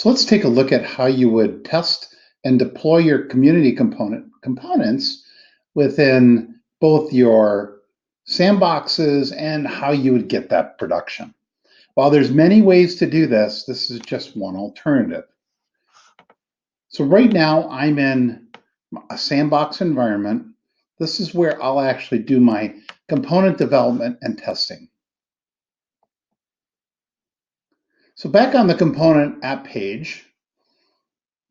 So let's take a look at how you would test and deploy your community components within both your sandboxes and how you would get that production. While there's many ways to do this, this is just one alternative. So right now I'm in a sandbox environment. This is where I'll actually do my component development and testing. So back on the component app page,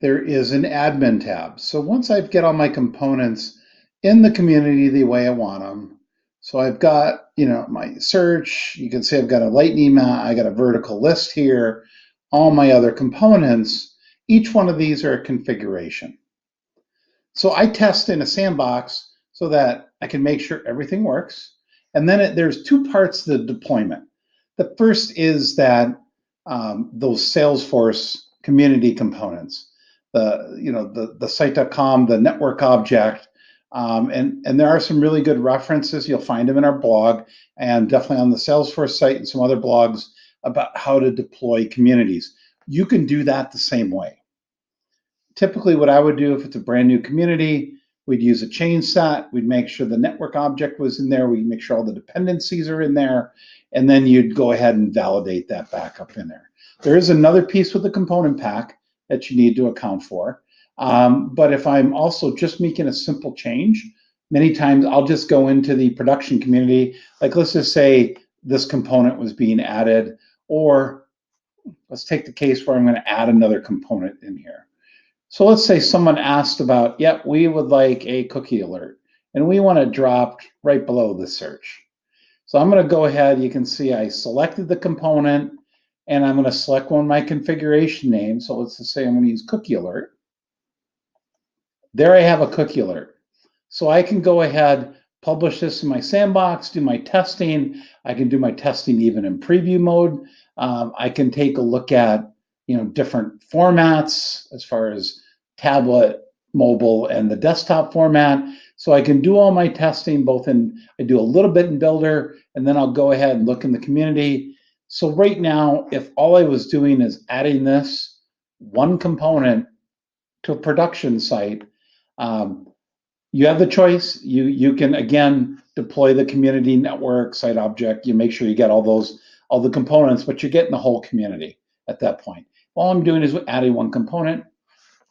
there is an admin tab. So once I've got all my components in the community the way I want them, so I've got, my search, you can see I've got a lightning map, I got a vertical list here, all my other components, each one of these are a configuration. So I test in a sandbox so that I can make sure everything works. And then there's two parts to the deployment. The first is that those Salesforce community components, the site.com, the network object, and there are some really good references. You'll find them in our blog and definitely on the Salesforce site and some other blogs about how to deploy communities. You can do that the same way. Typically, what I would do if it's a brand new community, we'd use a chain set. We'd make sure the network object was in there. We'd make sure all the dependencies are in there. And then you'd go ahead and validate that backup in there. There is another piece with the component pack that you need to account for. But if I'm also just making a simple change, many times I'll just go into the production community. Like let's just say this component was being added, or let's take the case where I'm going to add another component in here. So let's say someone asked about, yep, we would like a cookie alert, and we want to drop right below the search. So I'm going to go ahead, you can see I selected the component, and I'm going to select one of my configuration names. So let's just say I'm going to use cookie alert. There I have a cookie alert. So I can go ahead, publish this in my sandbox, do my testing. I can do my testing even in preview mode. I can take a look at different formats as far as tablet, mobile, and the desktop format. So I can do all my testing I do a little bit in Builder, and then I'll go ahead and look in the community. So right now, if all I was doing is adding this one component to a production site, you have the choice. You can, again, deploy the community network, site object. You make sure you get all the components, but you're getting the whole community at that point. All I'm doing is adding one component.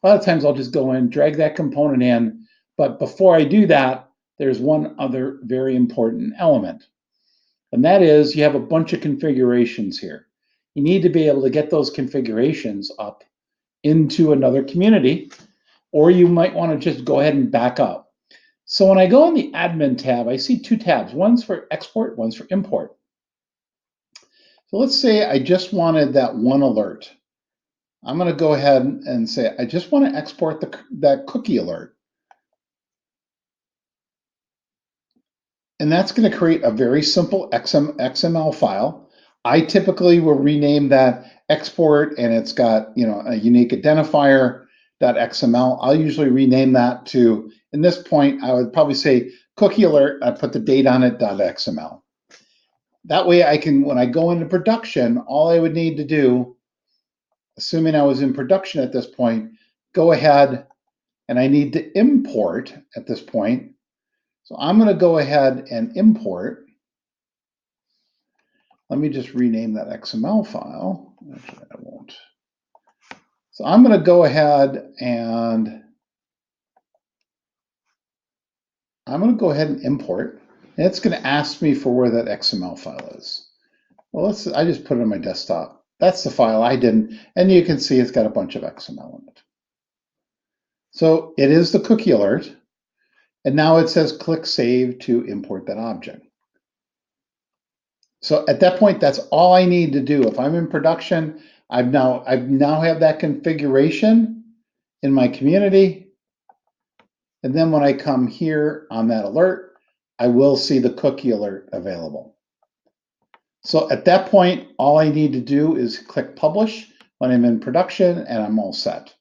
A lot of times I'll just go in, drag that component in, but before I do that, there's one other very important element, and that is you have a bunch of configurations here. You need to be able to get those configurations up into another community, or you might want to just go ahead and back up. So when I go in the admin tab, I see two tabs. One's for export, one's for import. So let's say I just wanted that one alert. I'm going to go ahead and say, I just want to export that cookie alert. And that's going to create a very simple XML file. I typically will rename that export, and it's got a unique identifier .xml. I'll usually rename that to, in this point, I would probably say cookie alert. I put the date on it .xml. That way I can, when I go into production, all I would need to do, assuming I was in production at this point, go ahead and I need to import at this point. So I'm going to go ahead and import. Let me just rename that XML file. Actually, I won't. So I'm going to go ahead and import. And it's going to ask me for where that XML file is. Well, I just put it on my desktop. That's the file I didn't, and you can see it's got a bunch of XML in it. So it is the cookie alert, and now it says click save to import that object. So at that point, that's all I need to do. If I'm in production, I now have that configuration in my community, and then when I come here on that alert, I will see the cookie alert available. So at that point, all I need to do is click publish when I'm in production, and I'm all set.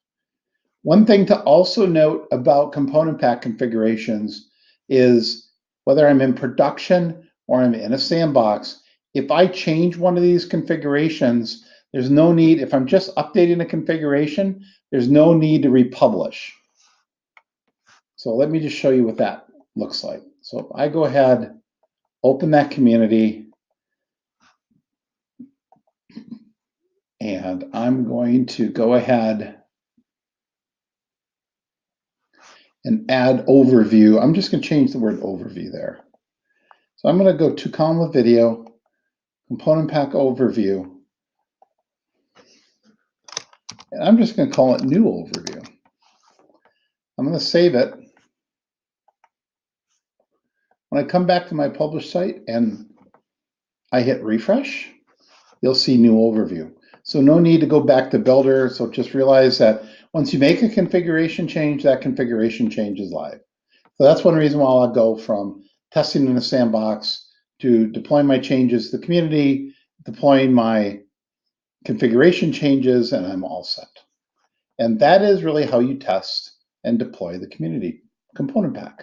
One thing to also note about component pack configurations is whether I'm in production or I'm in a sandbox, if I change one of these configurations, There's no need, if I'm just updating a configuration, there's no need to republish. So let me just show you what that looks like. So if I go ahead, open that community, and I'm going to go ahead and add overview. I'm just going to change the word overview there. So I'm going to go to column with video, component pack overview, and I'm just going to call it new overview. I'm going to save it. When I come back to my published site and I hit refresh, you'll see new overview. So no need to go back to Builder. So just realize that once you make a configuration change, that configuration change is live. So that's one reason why I'll go from testing in the sandbox to deploying my changes to the community, deploying my configuration changes, and I'm all set. And that is really how you test and deploy the community component pack.